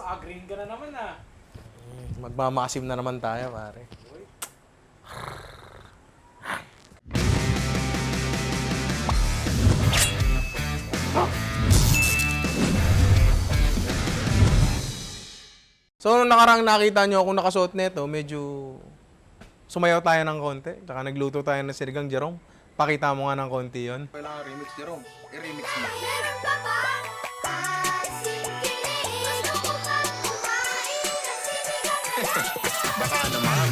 Naka-green ka na naman ah. Magmamasim na naman tayo, pare. So, nung nakaraang nakita nyo akong nakasuot nito, medyo sumayaw tayo ng konti. Tsaka nagluto tayo ng sinigang, Jerome. Pakita mo nga ng konti yon. Kailangan remix, Jerome. I-remix mo. Baka naman.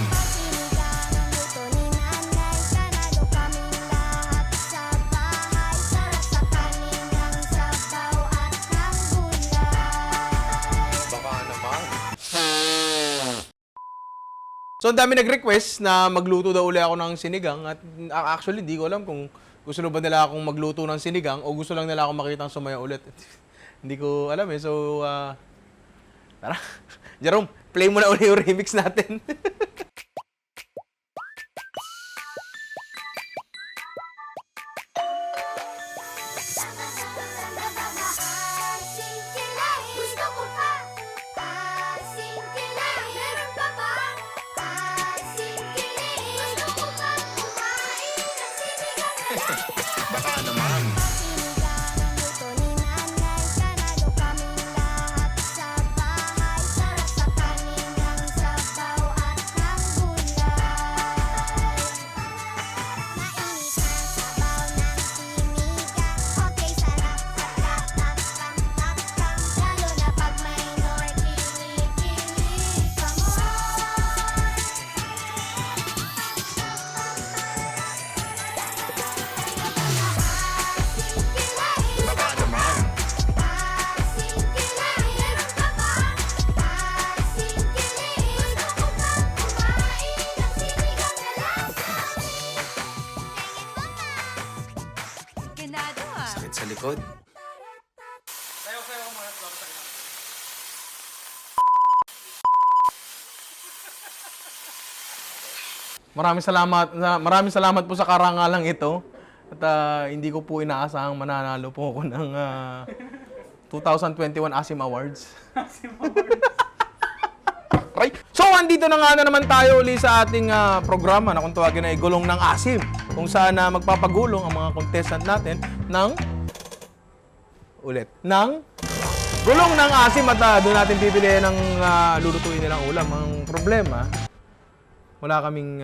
So, ang dami nag-request na magluto daw uli ako ng sinigang at actually, di ko alam kung gusto ba nila akong magluto ng sinigang o gusto lang nila akong makita sumaya ulit. Hindi ko alam eh. So, tara. Jerome, play mo na uli yung remix natin. Baka naman. Sakit sa likod. Sayo-sayo ko muna. Maraming salamat po sa karangalang ito. At hindi ko po inaasahang mananalo po ako ng 2021 ASIM Awards. Right? So, andito na nga na naman tayo uli sa ating programa na kung tawagin ay Gulong ng ASIM. Kung saan magpapagulong ang mga contestant natin ng Gulong ng ASIM at doon natin pipiliin ng lulutuin nilang ulam. Ang problema, wala kaming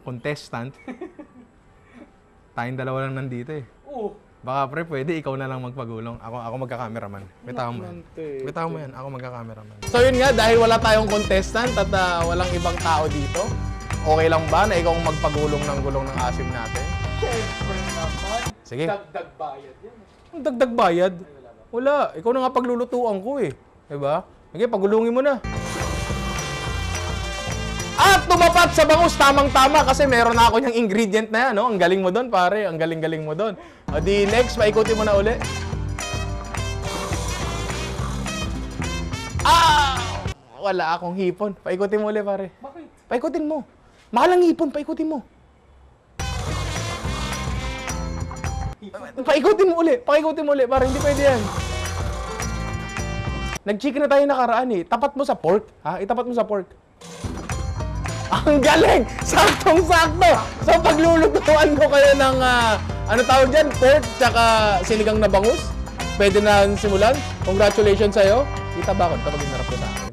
contestant. Tayong dalawa lang nandito eh. Oo. Baka pre, pwede ikaw na lang magpagulong. Ako magka-cameraman. Bitaw mo yan. Nante. Bitaw mo yan. Ako magka-cameraman. So yun nga, dahil wala tayong contestant at walang ibang tao dito, okay lang ba na ikaw ang magpagulong ng gulong ng ASIM natin? Siyempre naman. Sige. Dagdag bayad yan. Ang dagdag bayad? Wala. Ikaw na nga paglulutuan ko eh. Diba? Sige, pagulungin mo na. At tumapat sa bangus, tamang-tama kasi meron na ako yung ingredient na yan, no? Ang galing mo doon, pare. Ang galing-galing mo doon. O di next, paikutin mo na uli. Wala akong hipon. Paikutin mo uli, pare. Bakit? Paikutin mo. Mahal ang hipon, paikutin mo. Paikutin mo uli, pare. Hindi pwede yan. Nag-chicken na tayo nakaraan eh. Tapat mo sa pork. Ha? Itapat mo sa pork. Ang galing! Saktong-sakto! So, paglulutuan ko kayo ng, ano tawag dyan? Pork, tsaka sinigang na bangus. Pwede na simulan. Congratulations sa'yo. Kita ba ako? Kapag inarap ko sa akin.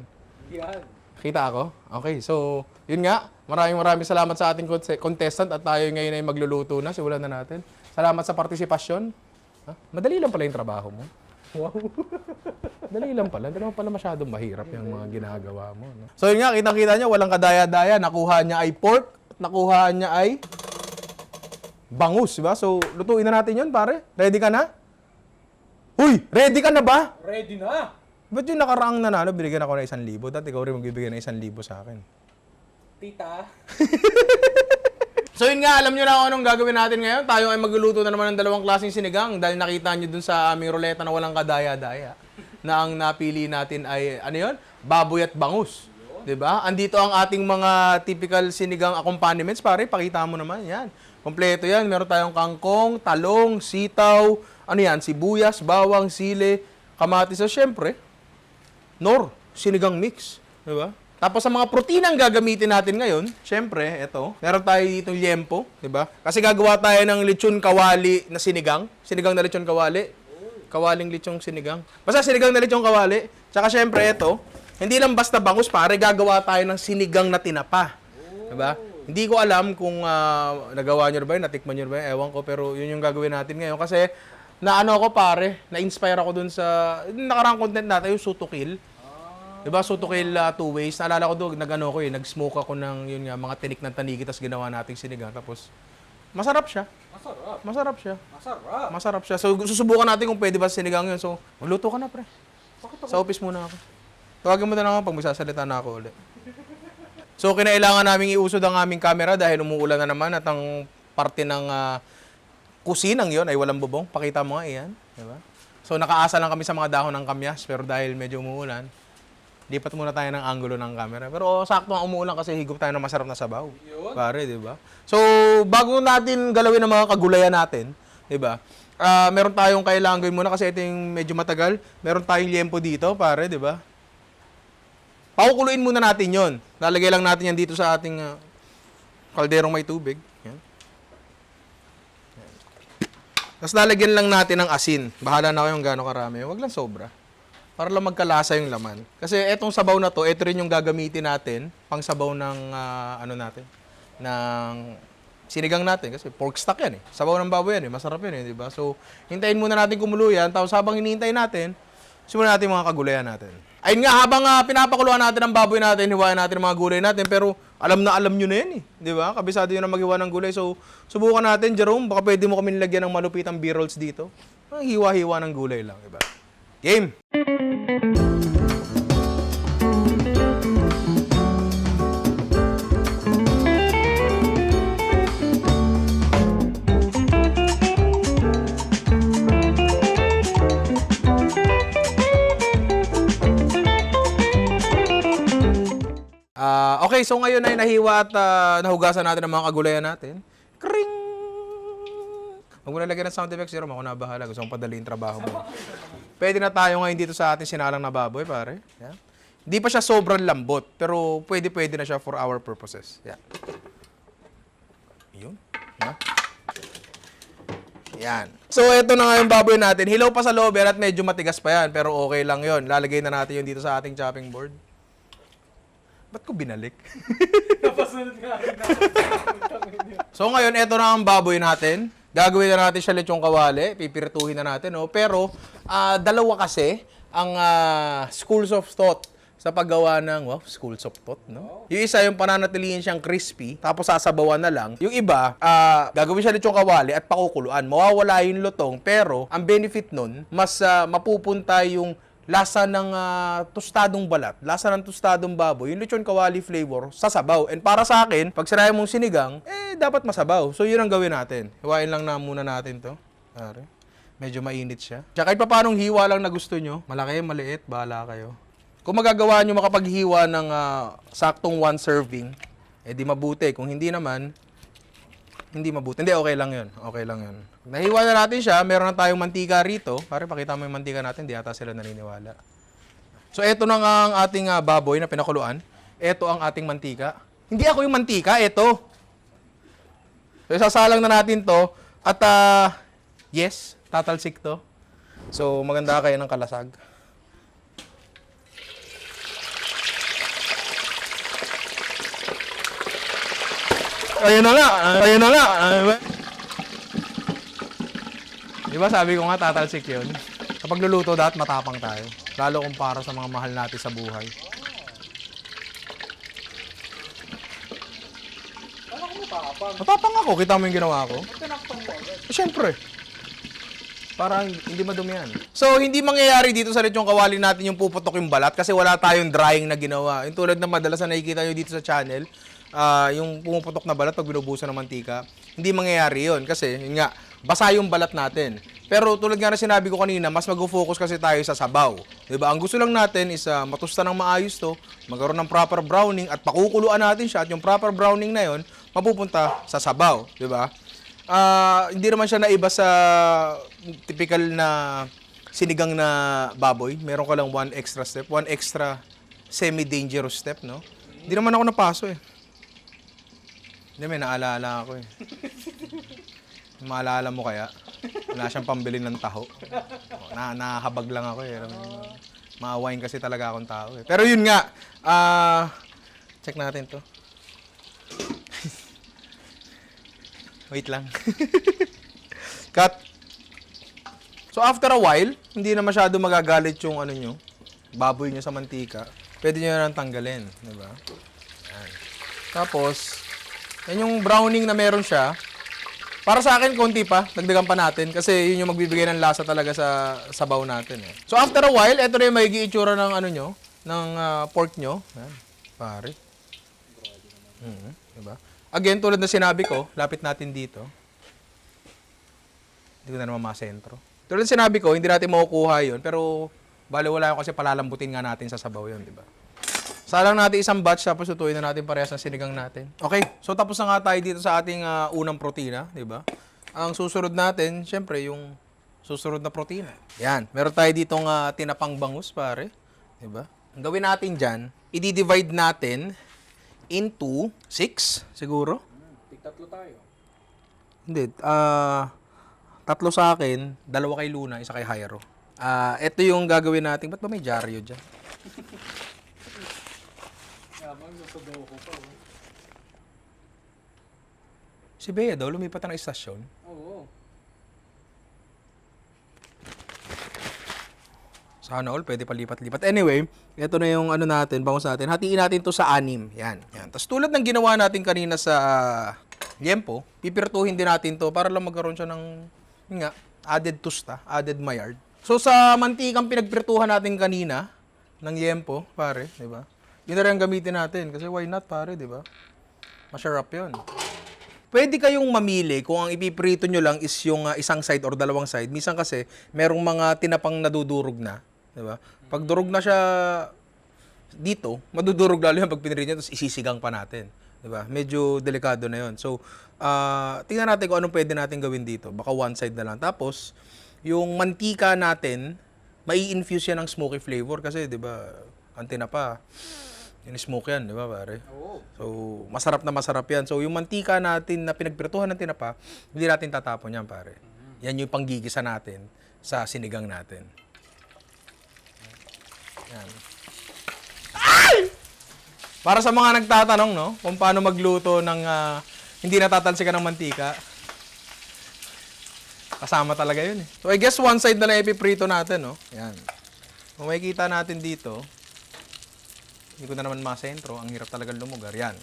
Yan. Kita ako? Okay, so, yun nga. Maraming salamat sa ating contestant at tayo ngayon ay magluluto na. Simulan na natin. Salamat sa partisipasyon. Ha? Madali lang pala yung trabaho mo. Wow. Dali lang pala. Hindi naman pala masyadong mahirap yung mga ginagawa mo. No? So yun nga, kitang-kita niya, walang kadaya-daya. Nakuha niya ay pork, nakuha niya ay bangus, diba? So, lutuin na natin yun, pare. Ready ka na? Uy! Ready ka na ba? Ready na. Ba't yung nakaraang nanalo, binigyan ako ng 1,000? Dati ikaw rin magbibigyan ng 1,000 sa akin. Tita. So yun nga, alam nyo na kung anong gagawin natin ngayon. Tayo ay magluluto na naman ng dalawang klaseng sinigang dahil nakita nyo dun sa aming ruleta na walang kadaya-daya na ang napili natin ay, ano yun? Baboy at bangus. Diba? Andito ang ating mga typical sinigang accompaniments, pare. Pakita mo naman, yan. Kompleto yan. Meron tayong kangkong, talong, sitaw, ano yan, sibuyas, bawang, sili, kamatis. So syempre, nor sinigang mix. Diba? Tapos sa mga proteinang gagamitin natin ngayon, syempre, eto, meron tayo ditong liempo, 'di ba? Kasi gagawa tayo ng lechon kawali na sinigang, sinigang na lechon kawali. Kawaling lechong sinigang. Basta sinigang na lechong kawali. Tsaka syempre eto, hindi lang basta bangus pare, gagawa tayo ng sinigang na tinapa. 'Di ba? Hindi ko alam kung nagawa niyo ba 'yun, natikman niyo ba 'yun, ewan ko, pero 'yun yung gagawin natin ngayon kasi naano ako pare, na-inspire ako dun sa nakaraang content natin, yung Sutukil. Diba, Sutukil two ways. Naalala ko doon, nag-smoke ako ng yun nga, mga tinik ng tanigi, tapos ginawa nating sinigang. Tapos, masarap siya. Masarap. Masarap siya. Masarap. Masarap siya. So, susubukan natin kung pwede ba sinigang yun. So, magluto ka na, pre. Bakit ako? Sa office muna ako. Tawagin mo na lang ako pag magsasalita na ako ulit. So, kinailangan namin iusod ang aming camera dahil umuulan na naman at ang parte ng kusinang yon ay walang bubong. Pakita mo nga, iyan. Diba? So, nakaasa lang kami sa mga dahon ng kamyas, pero dahil medyo umuulan, lipat muna tayo ng angulo ng camera. Pero sakto ang umuulan kasi higop tayo ng masarap na sabaw. Yun. Pare, di ba? So, bago natin galawin ang mga kagulayan natin, di ba? Meron tayong kailangan gawin muna kasi ito yung medyo matagal. Meron tayong liempo dito, pare, di ba? Pakukuluin muna natin yon. Lalagay lang natin yan dito sa ating kalderong may tubig. Yan. Tapos lalagyan lang natin ng asin. Bahala na kayong gaano karami. Huwag lang sobra. Para lang magkalasa yung laman. Kasi etong sabaw na to, ito rin yung gagamitin natin pang sabaw ng ng sinigang natin kasi pork stock yan eh. Sabaw ng baboy yan eh, masarap yan eh, di ba? So, hintayin muna natin kumulo yan, tapos habang hinihintay natin, simulan natin mga kagulayan natin. Ayun nga, habang pinapakuluan natin ang baboy natin, hiwain natin ang mga gulay natin, pero alam nyo na yan eh, di ba? Kabisado yun na maghiwa ng gulay. So, subukan natin, Jerome, baka pwede mo kami nilagyan ng malupitang B-rolls dito. Hiwa-hiwa ng gulay lang, di ba? Game! Okay, so ngayon ay nahiwa at nahugasan natin ang mga kagulayan natin. Kring! Huwag mo nalagyan ng sound effects, Jerome. Ako na bahala. Gusto kong padaliin trabaho mo. Pwede na tayo ngayon dito sa ating sinalang na baboy, pare. Yan. Hindi pa siya sobrang lambot, pero pwede na siya for our purposes. Yan. Yun. Ha? Yan. So, ito na nga yung baboy natin. Hilaw pa sa loob at medyo matigas pa yan, pero okay lang yon. Lalagay na natin yun dito sa ating chopping board. Ba't ko binalik? Napasunod nga. So, ngayon, ito na ang baboy natin. Gagawin na natin siya lechong kawali. Pipirituhin na natin. No? Pero, dalawa kasi ang schools of thought sa paggawa ng, schools of thought, no? Yung isa, yung pananatilihin siyang crispy, tapos sasabawan na lang. Yung iba, gagawin siya lechong kawali at pakukuluan. Mawawala yung lutong, pero ang benefit nun, mas mapupunta yung lasa ng tostadong balat, lasa ng tostadong baboy, yung lechon kawali flavor sa sabaw. And para sa akin, pag sinabi mong sinigang, dapat masabaw. So, yun ang gawin natin. Hiwain lang na muna natin to. Pare. Medyo mainit siya. Tsaka kahit pa paanong hiwa lang na gusto nyo, malaki, maliit, bahala kayo. Kung magagawa nyo makapaghiwa ng saktong one serving, di mabuti. Kung hindi naman, hindi mabuti. Hindi, okay lang yun. Okay lang yun. Nahiwa na natin siya. Meron na tayong mantika rito. Pare, pakita mo yung mantika natin. Di ata sila naniniwala. So, eto na nga ang ating baboy na pinakuluan. Eto ang ating mantika. Hindi ako yung mantika, eto. So, sasalang na natin to. At, yes, tatalsik to. So, maganda kayo ng kalasag. Ayun na nga. Ayun na nga. Diba sabi ko nga tatalsik yun? Kapag luluto dapat matapang tayo. Lalo kumpara sa mga mahal natin sa buhay. Ano ko matapang? Matapang ako. Kita mo yung ginawa ko? Tinakpan mo agad. Siyempre. Parang hindi madumi yan. So, hindi mangyayari dito sa lechong kawali natin yung puputok yung balat kasi wala tayong drying na ginawa. Yung tulad na madalas na nakikita nyo dito sa channel, yung pumuputok na balat pag binubusan ng mantika, hindi mangyayari yun kasi yun nga, basa yung balat natin. Pero tulad nga na sinabi ko kanina, mas mag-focus kasi tayo sa sabaw. Diba? Ang gusto lang natin is matusta ng maayos to, magkaroon ng proper browning at pakukuluan natin siya at yung proper browning na yun, mapupunta sa sabaw. Diba? Hindi naman siya naiba sa typical na sinigang na baboy, meron ka lang one extra step, one extra semi-dangerous step, no? Hindi naman ako napaso eh. Hindi, may naalala ako eh. Maalala mo kaya? Wala siyang pambili ng taho. Nahabag lang ako eh. Maawain kasi talaga akong tao eh. Pero yun nga, check natin to. Wait lang. Cut. So after a while, hindi na masyado magagalit yung ano nyo, baboy nyo sa mantika. Pwede nyo na tanggalin, di ba? Yan. Tapos, yan yung browning na meron siya. Para sa akin, konti pa. Dagdagan pa natin. Kasi yun yung magbibigay ng lasa talaga sa sabaw natin. Eh. So after a while, ito na yung magiging itsura ng ano nyo, ng pork nyo. Yan. Pare. Diba? Again, tulad na sinabi ko, lapit natin dito. Hindi ko na naman masentro. Tulad na sinabi ko, hindi natin makukuha yun. Pero, bali wala yun kasi palalambutin nga natin sa sabaw yun, diba? Salang natin isang batch tapos tutuin na natin parehas ng sinigang natin. Okay, so tapos na nga tayo dito sa ating unang protina, di ba? Ang susunod natin, syempre, yung susunod na protina. Yan, meron tayo ditong tinapang bangus, pare. Di ba? Ang gawin natin dyan, i-divide natin into 6, siguro. Tig-tatlo tayo. Hindi, tatlo sa akin, dalawa kay Luna, isa kay Jairo. Ito yung gagawin natin. Ba't ba may dyaryo dyan? Sabaw ko pa. Oh. Si Bea daw, lumipat ng istasyon. Oo. Sana all, pwede pa lipat-lipat. Anyway, ito na yung ano natin, bangus natin. Hatiin natin to sa 6. Yan. Tapos tulad ng ginawa natin kanina sa liempo, pipirtuhin din natin to para lang magkaroon siya ng, yun nga, added tusta, added maillard. So sa mantikang pinagpirtuhan natin kanina, ng liempo, pare, di ba? Yun na rin ang gamitin natin. Kasi why not, pare, di ba? Masarap yun. Pwede kayong mamili kung ang ipiprito nyo lang is yung isang side or dalawang side. Minsan kasi, merong mga tinapang nadudurog na. Di ba? Pag durog na siya dito, madudurog lalo yan pag pinirito nyo, tapos isisigang pa natin. Di ba? Medyo delikado na yun. So, tingnan natin kung anong pwede natin gawin dito. Baka one side na lang. Tapos, yung mantika natin, mai-infuse yan ng smoky flavor. Kasi, di ba, ang tinapa, in-smoke yan, di ba, pare? Oo. So, masarap na masarap yan. So, yung mantika natin na pinagpirtuhan ng tinapa, hindi natin tatapon yan, pare. Yan yung panggigisa natin sa sinigang natin. Yan. Ay! Para sa mga nagtatanong, no, kung paano magluto ng hindi natatalsikan ng mantika, kasama talaga yun eh. So, I guess one side na lang ipiprito natin, no? Yan. Kung makikita natin dito, hindi ko na naman masentro. Ang hirap talaga lumugar. Yan.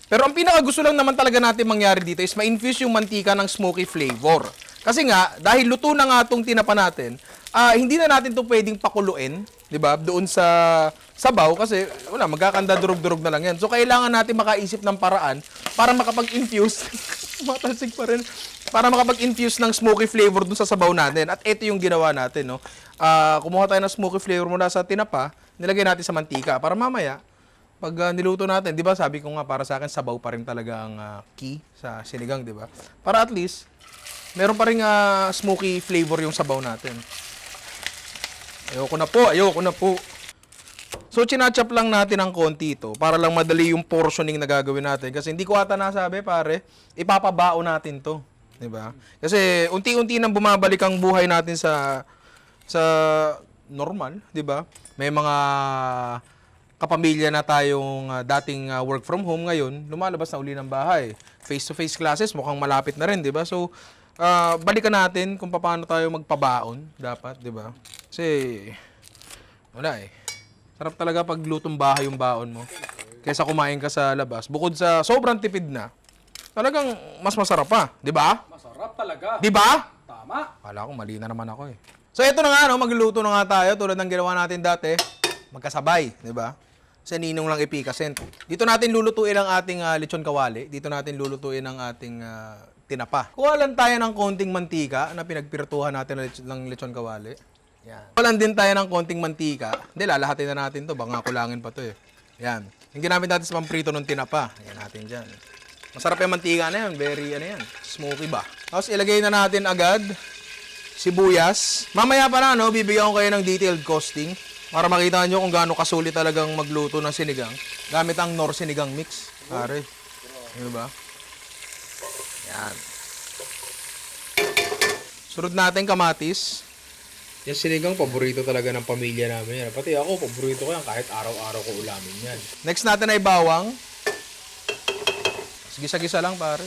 Pero ang pinakagusto lang naman talaga natin mangyari dito is ma-infuse yung mantika ng smoky flavor. Kasi nga, dahil luto na nga itong tinapa natin, hindi na natin to pwedeng pakuluin, di ba? Doon sa sabaw kasi wala, magkakanda durog-durog na lang yan. So, kailangan natin makaisip ng paraan para makapag-infuse, matalsig pa rin, para makapag-infuse ng smoky flavor doon sa sabaw natin. At ito yung ginawa natin, no? Kumuha tayo ng smoky flavor mula sa tinapa, nilagay natin sa mantika para mamaya, pag niluto natin, di ba sabi ko nga para sa akin, sabaw pa rin talaga ang key sa sinigang, di ba? Para at least, meron pa rin smoky flavor yung sabaw natin. Ayoko na po. So, chinachop lang natin ng konti ito para lang madali yung portioning na gagawin natin. Kasi hindi ko ata nasabi, pare, ipapabao natin to. Di ba? Kasi unti-unti nang bumabalik ang buhay natin sa normal, di ba? May mga kapamilya na tayong dating work from home ngayon, lumalabas na uli ng bahay. Face-to-face classes, mukhang malapit na rin, di ba? So, balikan natin kung paano tayo magpabaon dapat, di ba? Kasi, wala eh. Sarap talaga pag lutong bahay yung baon mo. Kaysa kumain ka sa labas. Bukod sa sobrang tipid na, talagang mas masarap pa, di ba? Masarap talaga. Di ba? Tama. Kala ko, mali na naman ako eh. So, ito na nga, no? Magluluto na nga tayo tulad ng ginawa natin dati. Magkasabay, di ba? Sa ninong lang ipikasin. Dito natin lulutuin ang ating lechon kawali. Dito natin lulutuin ang ating tinapa. Kuha lang tayo ng konting mantika na pinagpirtuhan natin ng lechon kawali. Yan. Kuha lang din tayo ng konting mantika. Hindi, lalahatin na natin to. Baka kulangin pa to eh. Yan. Yung ginamit natin sa pamprito ng tinapa. Yan natin dyan. Masarap yung mantika na yan. Very, smoky ba? Tapos ilagay na natin agad sibuyas. Mamaya pa na, no, bibigyan ko kayo ng detailed costing para makita nyo kung gaano kasulit talagang magluto ng sinigang gamit ang Nor Sinigang Mix. Pare. Ano ba? Yan. Sunod natin kamatis. Yung sinigang, paborito talaga ng pamilya namin yan. Pati ako, paborito ko yan kahit araw-araw ko ulamin yan. Next natin ay bawang. Gisa-gisa lang, pare.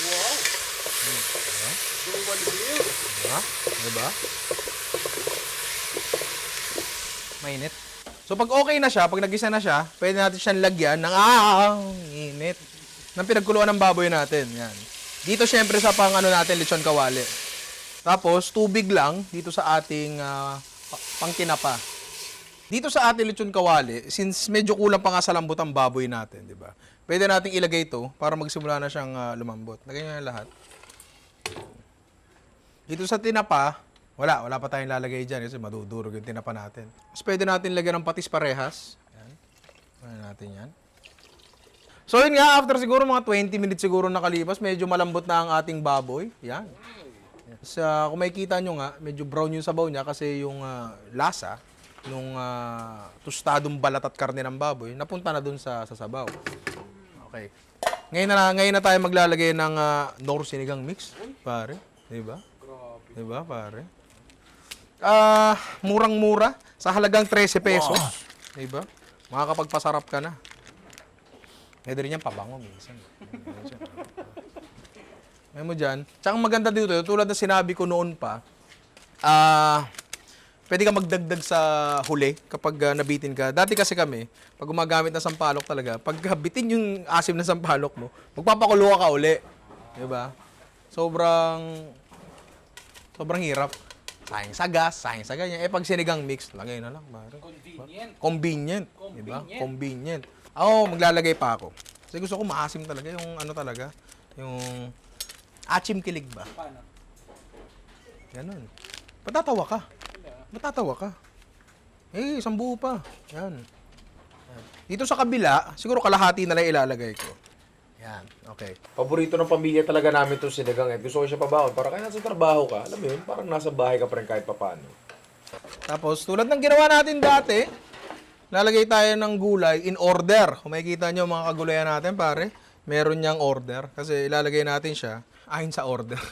Wow! Dual wheel! Diba? Mainit. So pag okay na siya, pag nagisa na siya, pwede natin siyang lagyan ng init ng pinagkuluan ng baboy natin. Yan. Dito syempre sa pang ano natin, lechon kawali. Tapos tubig lang dito sa ating pangkinapa. Dito sa ating lechon kawali, since medyo kulang pa nga sa lambot ang baboy natin, di ba? Pwede nating ilagay ito para magsimula na siyang lumambot. Lagyan nyo na lahat. Dito sa tinapa, wala pa tayong lalagay dyan kasi madudurog yung tinapa natin. Mas pwede natin lagyan ng patis parehas. Yan. Ano natin yan. So yun nga, after siguro mga 20 minutes siguro nakalipas, medyo malambot na ang ating baboy. Yan. Sa kung makikita nyo nga, medyo brown yung sabaw niya kasi yung lasa nung tostadong balat at karne ng baboy, napunta na dun sa sabaw. Okay. Ngayon na tayo maglalagay ng Nor Sinigang Mix, pare. Diba? Grabe. Diba, pare? Murang-mura sa halagang 13 pesos. Wow. Diba? Makakapagpasarap ka na. Pwede rin yan pabango minsan. May mo dyan. Tsaka maganda dito, tulad na sinabi ko noon pa, pwede ka magdagdag sa huli kapag nabitin ka. Dati kasi kami, pag gumagamit ng sampalok talaga, pag bitin yung asim ng sampalok mo, magpapakulo ka uli. Diba? Sobrang hirap. Sayang sa gas, sayang sa ganyan. Pag sinigang mix, lagay na lang. Convenient. Convenient. Diba? Convenient. Ako, maglalagay pa ako. Kasi gusto ko maasim talaga. Yung ano talaga. Yung achim kilig ba? Paano? Ganun. Matatawa ka. Matatawa ka. Isang buo pa. Yan. Dito sa kabila, siguro kalahati na lang ilalagay ko. Yan, okay. Paborito ng pamilya talaga namin itong sinigang. Gusto ko siya pabaon para kahit nasa trabaho ka, alam mo yun, parang nasa bahay ka pa rin kahit papaano. Tapos, tulad ng ginawa natin dati, lalagay tayo ng gulay in order. Kung makikita nyo mga kagulayan natin, pare, meron niyang order. Kasi ilalagay natin siya ayon sa order.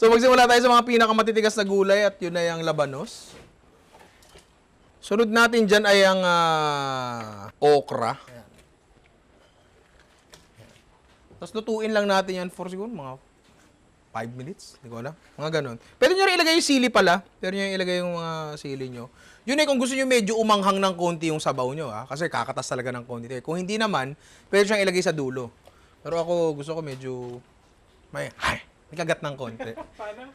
So, magsimula tayo sa mga pinakamatitigas na gulay at yun ay ang labanos. Sunod natin dyan ay ang okra. Ayan. Tapos lutuin lang natin yan for siguro mga 5 minutes. Hindi ko alam. Mga ganun. Pwede nyo rin ilagay yung sili pala. Pwede nyo ilagay yung mga sili nyo. Yun ay kung gusto nyo medyo umanghang ng konti yung sabaw nyo. Kasi kakatas talaga ng konti. Kung hindi naman, pwede siyang ilagay sa dulo. Pero ako gusto ko medyo may kagat ng konti. Paano?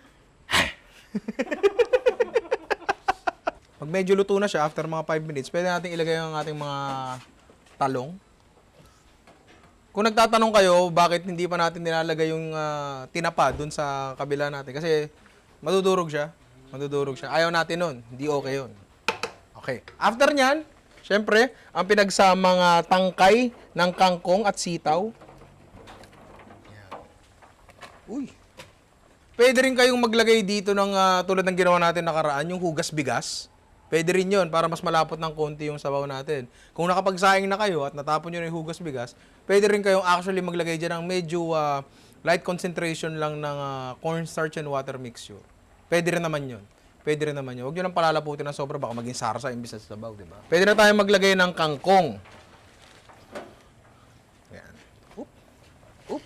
Pag medyo luto na siya, after mga 5 minutes, pwede natin ilagay ang ating mga talong. Kung nagtatanong kayo, bakit hindi pa natin nilalagay yung tinapa dun sa kabila natin? Kasi madudurog siya. Madudurog siya. Ayaw natin nun. Hindi okay yun. Okay. After nyan, syempre, ang pinagsamang tangkay ng kangkong at sitaw. Yan. Uy. Pwede rin kayong maglagay dito ng tulad ng ginawa natin nakaraan, yung hugas bigas. Pwede rin yun para mas malapot ng konti yung sabaw natin. Kung nakapagsaing na kayo at natapon nyo na yung hugas bigas, pwede rin kayong actually maglagay dyan ng medyo light concentration lang ng cornstarch and water mixture. Pwede rin naman yun. Pwede rin naman yun. Huwag nyo lang palalaputin ng sobra, baka maging sarsa imbis sa sabaw, di ba? Pwede na tayo maglagay ng kangkong. Ayan. Oop. Oop.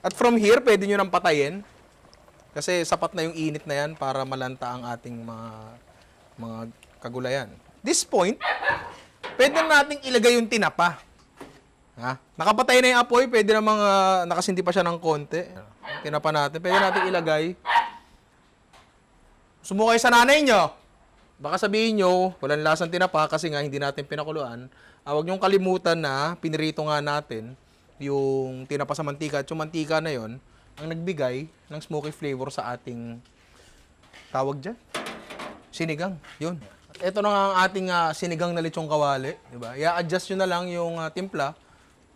At from here, pwede nyo nang patayin. Kasi sapat na yung init na yan para malanta ang ating mga kagulayan. This point, pwede nating ilagay yung tinapa. Ha? Nakapatay na yung apoy, pwede na nakasindi pa siya ng konti. Tinapa natin, pwede nating ilagay. Sumukay sa nanay nyo. Baka sabihin nyo, walang lasang tinapa kasi nga hindi natin pinakuluan. Huwag nyong kalimutan na pinirito nga natin yung tinapa sa mantika. At yung mantika na yon ang nagbigay ng smoky flavor sa ating tawag dyan. Sinigang. Yun. At ito na nga ang ating sinigang na lechong kawali. Diba? I-adjust nyo na lang yung timpla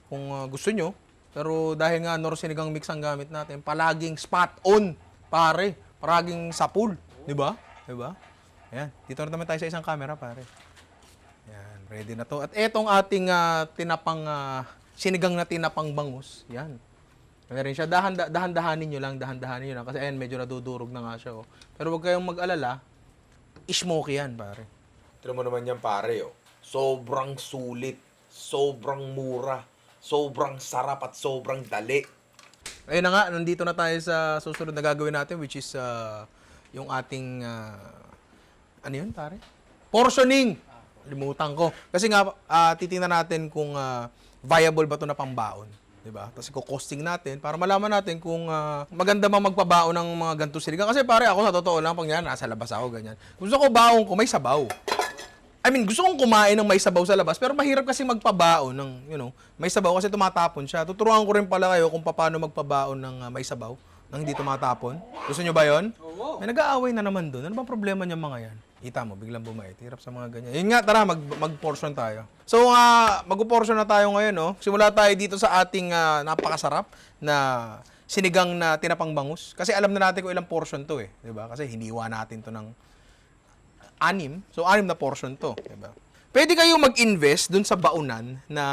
kung gusto nyo. Pero dahil nga Nor Sinigang Mix ang gamit natin, palaging spot on, pare. Palaging sa pool. Di ba? Di ba? Ayan. Dito na naman tayo sa isang camera, pare. Ayan. Ready na to. At etong ating sinigang na tinapang bangus. Yan. Kaya rin siya. Dahan-dahanin nyo lang. Kasi ayan, medyo nadudurog na nga siya. Oh. Pero huwag kayong mag-alala. Smoky yan, pare. Tignan mo naman yan, pare. Oh. Sobrang sulit. Sobrang mura. Sobrang sarap at sobrang dali. Ayun na nga, nandito na tayo sa susunod na gagawin natin, which is yung ating, ano yun, pare? Portioning! Limutan ko. Kasi nga, titingnan natin kung viable ba ito na pambaon. Diba? Tapos i-costing natin para malaman natin kung maganda ba magpabaon ng mga ganito siligang. Kasi pare, ako sa totoo lang, pag yan, nasa labas ako, ganyan. Gusto ko baon ko, may sabaw. I mean, gusto kong kumain ng may sabaw sa labas, pero mahirap kasi magpabaon ng, may sabaw kasi tumatapon siya. Tuturuan ko rin pala kayo kung paano magpabaon ng may sabaw nang hindi tumatapon. Gusto nyo ba yon? Oo. May nag-aaway na naman doon. Ano bang problema niya mga yan? Kita mo, biglang bumait. Hirap sa mga ganyan. Yun nga, tara, mag-portion tayo. So, mag-portion na tayo ngayon, no? Simula tayo dito sa ating napakasarap na sinigang na tinapang bangus. Kasi alam na natin kung ilang portion to, eh. Diba? Kasi hiniwa natin to ng 6. So, 6 na portion to. Diba? Pwede kayong mag-invest dun sa baunan na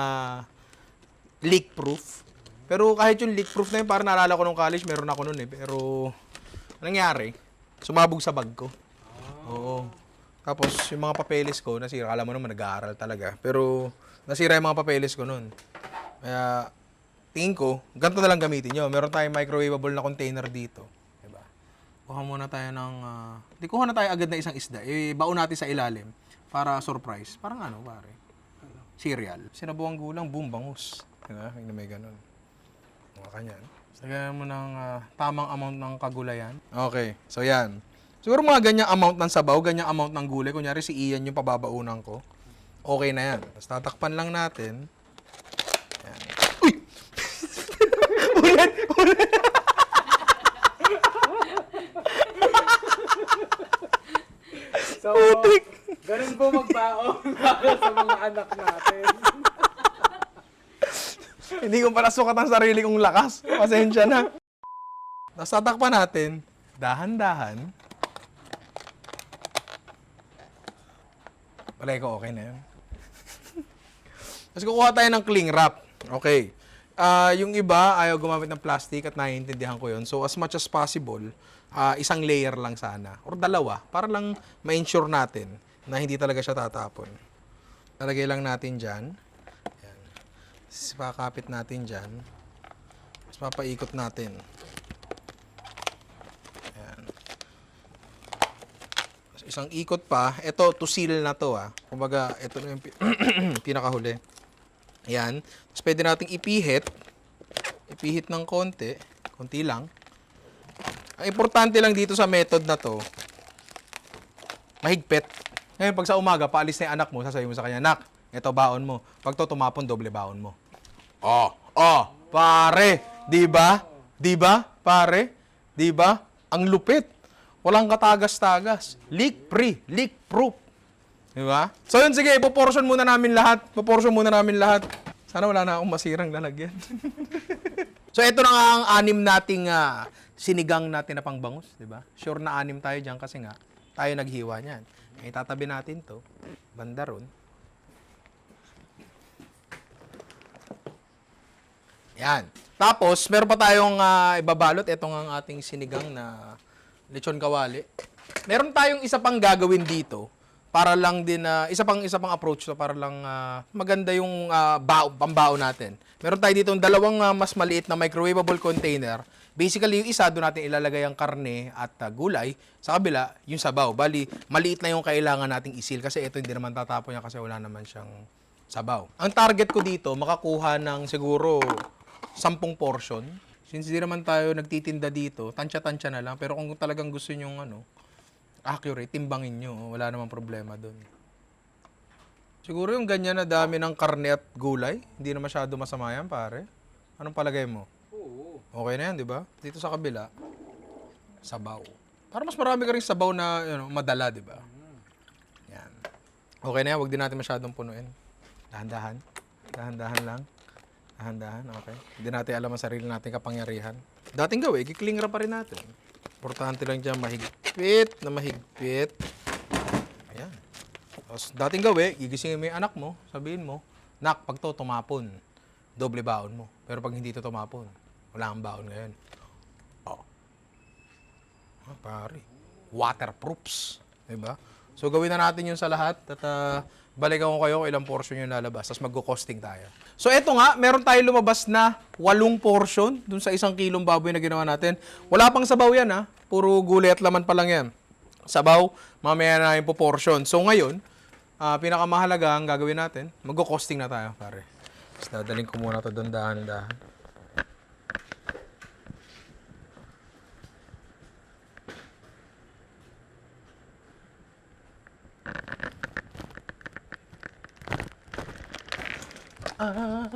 leak-proof. Pero kahit yung leak-proof na yun, parang naalala ko nung college, meron ako nun eh. Pero, nangyari, sumabog sa bag ko. Oo. Tapos, yung mga papeles ko, nasira. Alam mo naman, nag-aaral talaga. Pero, nasira yung mga papeles ko nun. Kaya, tingin ko, ganito na lang gamitin nyo. Meron tayong microwavable na container dito. Diba? Kuha muna tayo ng... Di kuha na tayo agad na isang isda. Baon natin sa ilalim. Para surprise. Parang ano, pare? Cereal. Sinabuang gulang, boom, bangus. Diba? Hindi may ganun. Mga kanyan. Sagyan mo ng tamang amount ng kagulayan. Okay. So, yan. Siguro mga ganyang amount ng sabaw, ganyang amount ng gulay. Kunyari si Ian yung pababaunan ko. Okay na yan. Tapos tatakpan lang natin. Yan. Uy! Ulit! So, ganun po magbaon para sa mga anak natin. Hindi ko pala sukat ang sarili kong lakas. Pasensya na. Tapos tatakpan natin. Dahan-dahan. Palay ko, okay na yun. Tapos kukuha tayo ng cling wrap. Okay. Yung iba, ayaw gumamit ng plastic at naiintindihan ko yun. So, as much as possible, isang layer lang sana. Or dalawa. Para lang ma-ensure natin na hindi talaga siya tatapon. Talagay lang natin dyan. Ayan. Tapos pakapit natin dyan. Tapos papaikot natin. Ayan. Tapos isang ikot pa. Ito, to seal na to. Kumbaga, ito na yung pinakahuli. Ayan. Tapos pwede nating ipihit. Ipihit ng konti. Konti lang. Ang importante lang dito sa method na to, mahigpit. Ngayon, pag sa umaga, paalis na yung anak mo, sasabihin mo sa kanya, "Nak, ito baon mo. Pag to tumapon, doble baon mo." Pare. Di ba? Di ba? Pare. Di ba? Ang lupit. Walang katagas-tagas. Leak-free. Leak-proof. Di ba? So yun, sige, ipoportion muna namin lahat. Sana wala na akong masirang lalagyan. So ito na nga ang 6 nating sinigang na tinapang bangus, di ba? Sure na 6 tayo dyan kasi nga tayo naghiwa niyan. Itatabi natin to, banda ron. Yan. Tapos, meron pa tayong ibabalot. Ito nga ang ating sinigang na lechon kawali. Meron tayong isa pang gagawin dito para lang din isa pang approach to para lang maganda yung pambao natin. Meron tayo dito dalawang mas maliit na microwavable container. Basically, yung isa doon natin ilalagay ang karne at gulay. Sa kabila, yung sabaw. Bali, maliit na yung kailangan nating isil kasi ito hindi naman tatapon niya kasi wala naman siyang sabaw. Ang target ko dito, makakuha ng siguro 10 portion. Since di naman tayo nagtitinda dito, tansya-tansya na lang. Pero kung talagang gusto nyong accurate, timbangin nyo. Wala namang problema doon. Siguro yung ganyan na dami ng karne at gulay, hindi na masyado masama yan, pare. Anong palagay mo? Oo. Okay na yan, di ba? Dito sa kabila, sabaw. Para mas marami ka rin sabaw na madala, di ba? Yan. Okay na yan, huwag din natin masyadong punuin. Dahan-dahan. Dahan-dahan lang. Dahan-dahan, okay. Hindi natin alam ang sarili nating kapangyarihan. Dating gawin, kiklingra pa rin natin. Importante lang dyan, mahigpit na mahigpit. Ayan. Tapos, dating gawin, gigisingin mo yung anak mo, sabihin mo, nak, pag to tumapon, doble baon mo. Pero pag hindi to tumapon, wala kang baon ngayon. Oh. Pare. Waterproofs. Diba? So, gawin na natin yun sa lahat at balikan ko kayo kung ilang portion yung lalabas. Tapos magko-costing tayo. So, eto nga, meron tayo lumabas na 8 portion dun sa 1 kilong baboy na ginawa natin. Wala pang sabaw yan, ha? Puro gulay at laman pa lang yan. Sabaw, mamaya na yung portion. So, ngayon, pinakamahalaga ang gagawin natin, magko-costing na tayo, pare. Tapos dadaling ko muna ito doon dahan-dahan.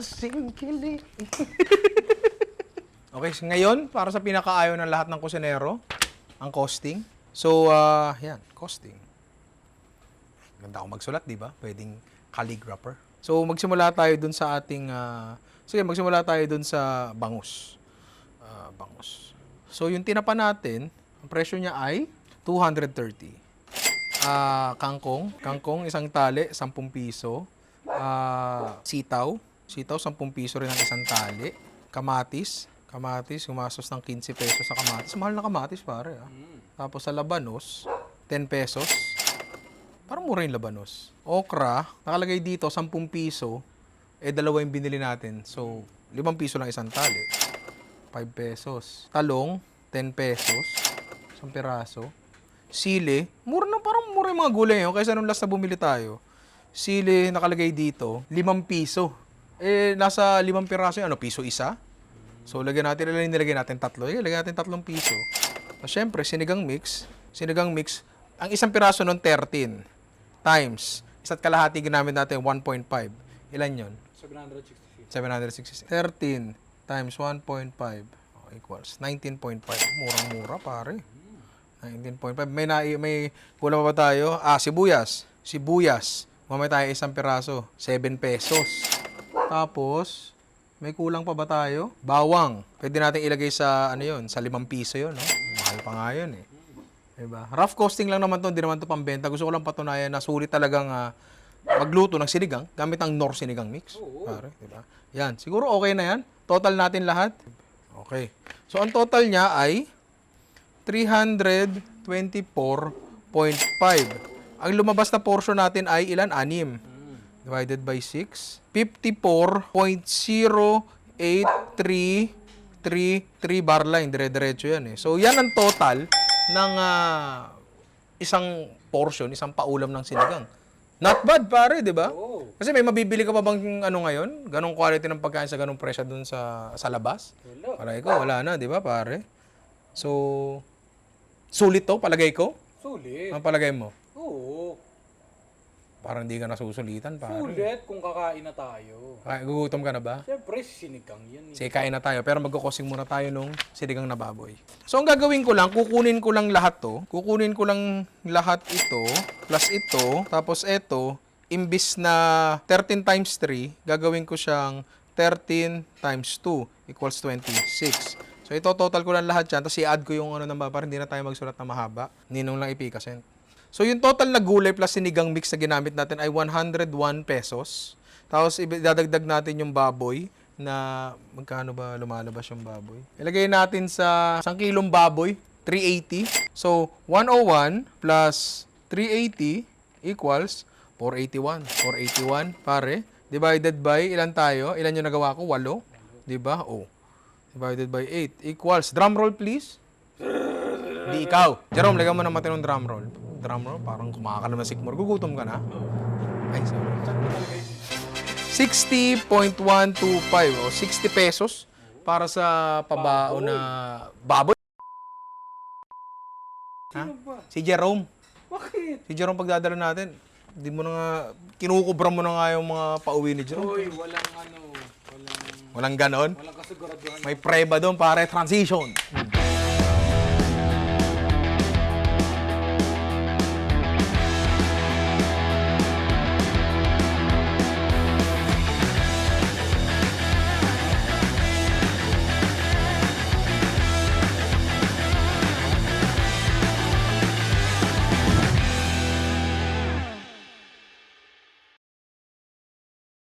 Singkili. Okay, so ngayon, para sa pinakaayaw ng lahat ng kusinero, ang costing. So, yan, costing. Ganda ako magsulat, di ba? Pwedeng calligrapher. So, magsimula tayo dun sa ating, magsimula tayo dun sa bangus. Bangus. So, yung tinapa natin, ang presyo niya ay 230. Kangkong, isang tali, 10 piso. Sitaw, 10 piso rin ang isang tali. Kamatis, gumastos ng 15 pesos sa kamatis. Mahal na kamatis, pare. Tapos sa labanos, 10 pesos. Parang mura yung labanos. Okra, nakalagay dito, 10 piso. Dalawa yung binili natin. So, 5 piso lang isang tali. 5 pesos. Talong, 10 pesos. Isang piraso. Sili, parang mura yung mga gulay yun. Kaysa nung last na bumili tayo. Sili, nakalagay dito, 5 piso. Nasa 5 piraso yun, piso isa? So, nilagay natin 3. Lagyan natin 3 piso. So, syempre, sinigang mix, ang isang piraso nun, 13 times. Isa't kalahati ginamit natin, 1.5. Ilan yun? 766. 13 times 1.5 equals 19.5. Murang-mura, pare. 19.5. May kulang pa ba tayo? Sibuyas. Mamaya tayo 1 piraso, 7 pesos. Tapos, may kulang pa ba tayo? Bawang. Pwede natin ilagay sa, sa 5 piso yun, no? Mahal pa nga yun, eh. Diba? Rough costing lang naman to, hindi naman to pambenta. Gusto ko lang patunayan na sulit talagang magluto ng sinigang gamit ang Knorr sinigang mix. Pare, diba? Yan, siguro okay na yan. Total natin lahat. Okay. So, ang total niya ay 324.5. Ang lumabas na portion natin ay ilan? 6. Divided by 6. 54.0833 bar line. Dire-diretso yan eh. So, yan ang total ng isang portion, isang paulam ng sinigang. Not bad, pare, di ba? Kasi may mabibili ka pa bang ngayon? Ganong quality ng pagkain sa ganong presyo dun sa labas? Palagay ko, wala na, di ba, pare? So, sulit to, palagay ko? Sulit. Ang palagay mo? Oo. Parang hindi ka nasusulitan, pare. Sulit kung kakain na tayo. Gugutom ka na ba? Siyempre, sinigang yan. Sige, kain na tayo. Pero magkukosing muna tayo nung sinigang na baboy. So, ang gagawin ko lang, kukunin ko lang lahat to. Kukunin ko lang lahat ito, plus ito, tapos ito, imbis na 13 times 3, gagawin ko siyang 13 times 2 equals 26. So, ito, total ko lang lahat yan. Tapos, i-add ko yung para hindi na tayo magsulat na mahaba. Ninong lang ipikasent. So, yung total na gulay plus sinigang mix na ginamit natin ay 101 pesos. Tapos, idadagdag natin yung baboy na magkano ba lumalabas yung baboy? Ilagay natin sa 1 kilong baboy, 380. So, 101 plus 380 equals 481. 481, pare. Divided by, ilan tayo? Ilan yung nagawa ko? 8. Diba? Oh. Divided by 8 equals, drum roll please. Di ikaw. Jerome, lagyan mo ng matinong drum roll. Drum roll, parang kumakakalama na sikmur. Gugutom ka na? Ay, sorry. 60.125 o 60 pesos para sa pabao na baboy. Ha? Si Jerome. Bakit? Si Jerome pagdadala natin, hindi mo na nga, kinukubra mo na nga yung mga pauwi ni Jerome. Uy, walang Walang ganon. walang kasiguraduhan. May preba doon, pare, transition.